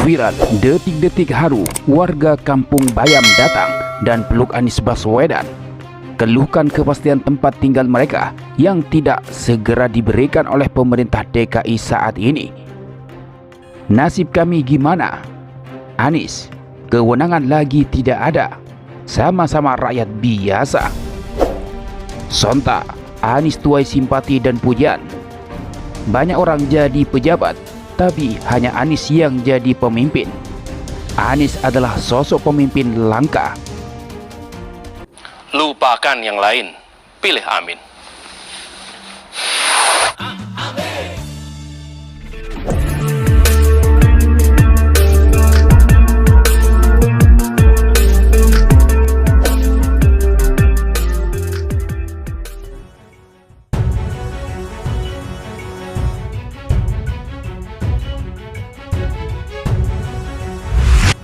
Viral, detik-detik haru, warga Kampung Bayam datang dan peluk Anies Baswedan. Keluhkan kepastian tempat tinggal mereka yang tidak segera diberikan oleh pemerintah DKI saat ini. Nasib kami gimana? Anies, kewenangan lagi tidak ada. Sama-sama rakyat biasa. Sontak, Anies tuai simpati dan pujian. Banyak orang jadi pejabat, tapi hanya Anies yang jadi pemimpin. Anies adalah sosok pemimpin langka. Lupakan yang lain, pilih Amin.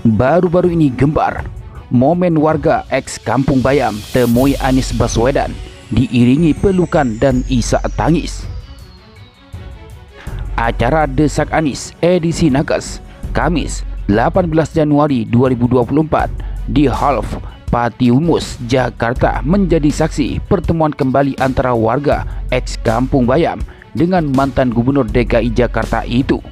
Baru-baru ini gembar momen warga eks Kampung Bayam temui Anies Baswedan diiringi pelukan dan isak tangis. Acara Desak Anies edisi Nakes Kamis 18 Januari 2024 di Half Patiumus, Jakarta menjadi saksi pertemuan kembali antara warga eks Kampung Bayam dengan mantan Gubernur DKI Jakarta itu.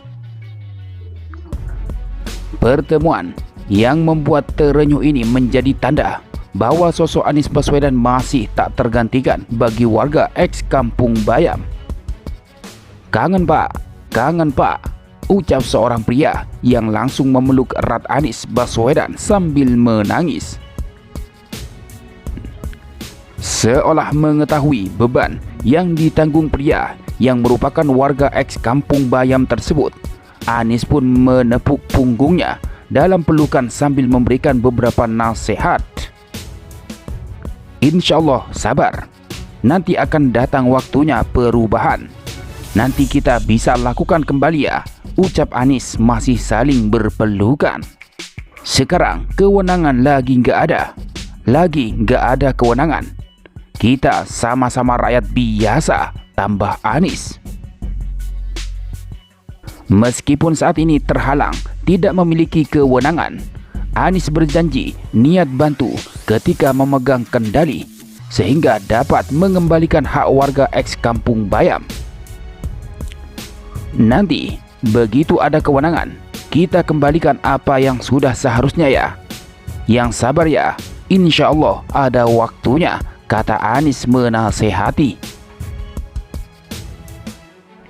Pertemuan yang membuat terenyuh ini menjadi tanda bahwa sosok Anies Baswedan masih tak tergantikan bagi warga eks Kampung Bayam. Kangen pak, ucap seorang pria yang langsung memeluk erat Anies Baswedan sambil menangis. Seolah mengetahui beban yang ditanggung pria yang merupakan warga eks Kampung Bayam tersebut, Anies pun menepuk punggungnya dalam pelukan sambil memberikan beberapa nasihat. Insya Allah sabar, nanti akan datang waktunya perubahan. Nanti kita bisa lakukan kembali ya, ucap Anies masih saling berpelukan. Sekarang kewenangan lagi nggak ada kewenangan. Kita sama-sama rakyat biasa, tambah Anies. Meskipun saat ini terhalang tidak memiliki kewenangan, Anies berjanji niat bantu ketika memegang kendali sehingga dapat mengembalikan hak warga eks Kampung Bayam. Nanti begitu ada kewenangan, kita kembalikan apa yang sudah seharusnya ya. Yang sabar ya, insya Allah ada waktunya, kata Anies menasehati.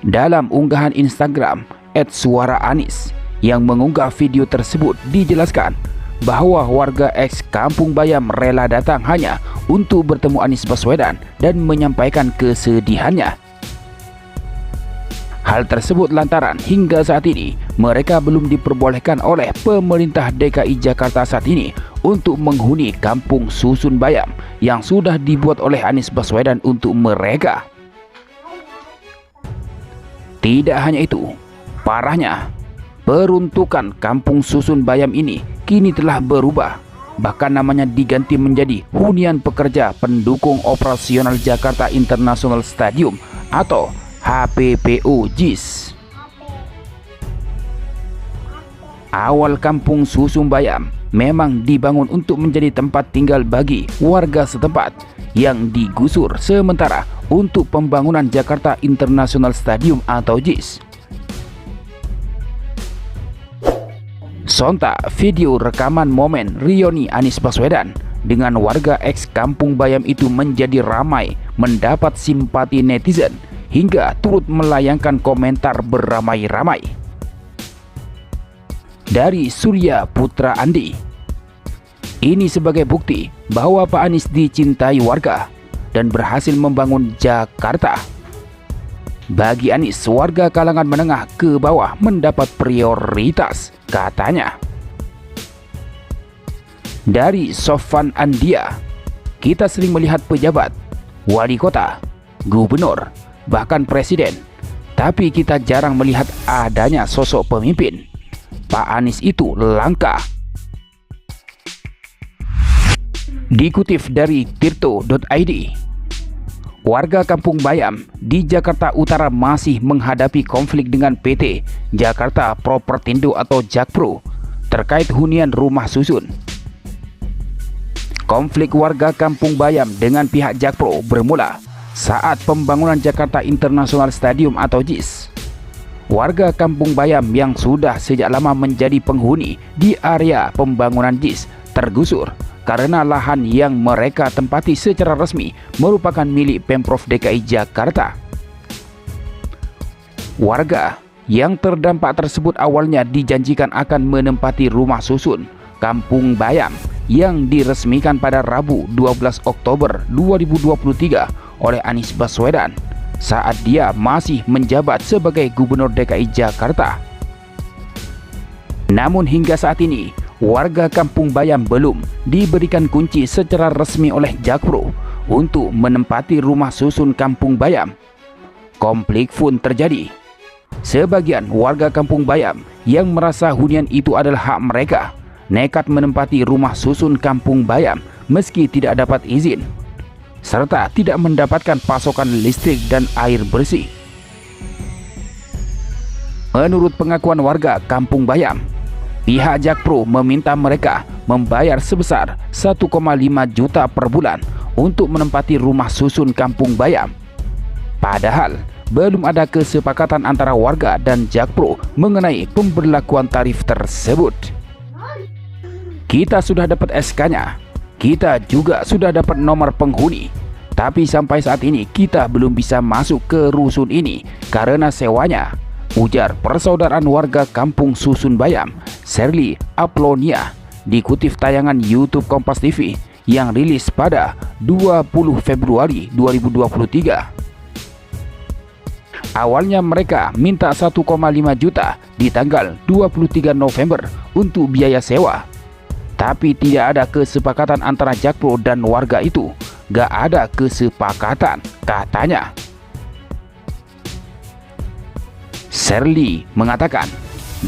Dalam unggahan Instagram @suara_Anies yang mengunggah video tersebut dijelaskan bahwa warga eks Kampung Bayam rela datang hanya untuk bertemu Anies Baswedan dan menyampaikan kesedihannya. Hal tersebut lantaran hingga saat ini mereka belum diperbolehkan oleh pemerintah DKI Jakarta saat ini untuk menghuni kampung susun Bayam yang sudah dibuat oleh Anies Baswedan untuk mereka. Tidak hanya itu, parahnya, peruntukan kampung susun Bayam ini kini telah berubah. Bahkan namanya diganti menjadi Hunian Pekerja Pendukung Operasional Jakarta International Stadium atau HPPO JIS. Awal kampung susun Bayam memang dibangun untuk menjadi tempat tinggal bagi warga setempat yang digusur sementara untuk pembangunan Jakarta International Stadium atau JIS. Sontak video rekaman momen reuni Anies Baswedan dengan warga eks Kampung Bayam itu menjadi ramai mendapat simpati netizen hingga turut melayangkan komentar beramai-ramai. Dari Surya Putra Andi, ini sebagai bukti bahwa Pak Anies dicintai warga dan berhasil membangun Jakarta. Bagi Anies, warga kalangan menengah ke bawah mendapat prioritas, katanya. Dari Sofan Andia, kita sering melihat pejabat, wali kota, gubernur, bahkan presiden, tapi kita jarang melihat adanya sosok pemimpin. Pak Anies itu langka. Dikutip dari tirto.id, Warga Kampung Bayam di Jakarta Utara masih menghadapi konflik dengan PT Jakarta Propertindo atau Jakpro terkait hunian rumah susun. Konflik warga Kampung Bayam dengan pihak Jakpro bermula saat pembangunan Jakarta International Stadium atau JIS. Warga Kampung Bayam yang sudah sejak lama menjadi penghuni di area pembangunan JIS tergusur karena lahan yang mereka tempati secara resmi merupakan milik Pemprov DKI Jakarta. Warga yang terdampak tersebut awalnya dijanjikan akan menempati rumah susun Kampung Bayam yang diresmikan pada Rabu 12 Oktober 2023 oleh Anies Baswedan saat dia masih menjabat sebagai Gubernur DKI Jakarta. Namun hingga saat ini, warga Kampung Bayam belum diberikan kunci secara resmi oleh Jakpro untuk menempati rumah susun Kampung Bayam. Konflik pun terjadi. Sebagian warga Kampung Bayam yang merasa hunian itu adalah hak mereka nekat menempati rumah susun Kampung Bayam meski tidak dapat izin, serta tidak mendapatkan pasokan listrik dan air bersih. Menurut pengakuan warga Kampung Bayam, pihak Jakpro meminta mereka membayar sebesar 1,5 juta per bulan untuk menempati rumah susun Kampung Bayam. Padahal belum ada kesepakatan antara warga dan Jakpro mengenai pemberlakuan tarif tersebut. Kita sudah dapat SK-nya, kita juga sudah dapat nomor penghuni, tapi sampai saat ini kita belum bisa masuk ke rusun ini karena sewanya, ujar persaudaraan warga Kampung Susun Bayam, Sherly Aplonia, dikutip tayangan YouTube Kompas TV yang rilis pada 20 Februari 2023. Awalnya mereka minta 1,5 juta di tanggal 23 November untuk biaya sewa. Tapi tidak ada kesepakatan antara Jakpro dan warga itu. Gak ada kesepakatan, katanya. Sherly mengatakan,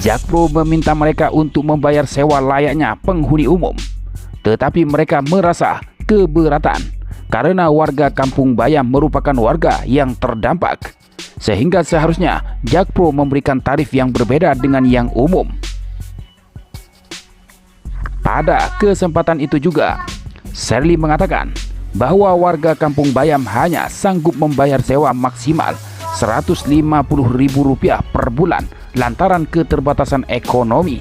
Jakpro meminta mereka untuk membayar sewa layaknya penghuni umum. Tetapi mereka merasa keberatan karena warga Kampung Bayam merupakan warga yang terdampak, sehingga seharusnya Jakpro memberikan tarif yang berbeda dengan yang umum. Pada kesempatan itu juga, Sherly mengatakan bahwa warga Kampung Bayam hanya sanggup membayar sewa maksimal Rp150.000 per bulan lantaran keterbatasan ekonomi.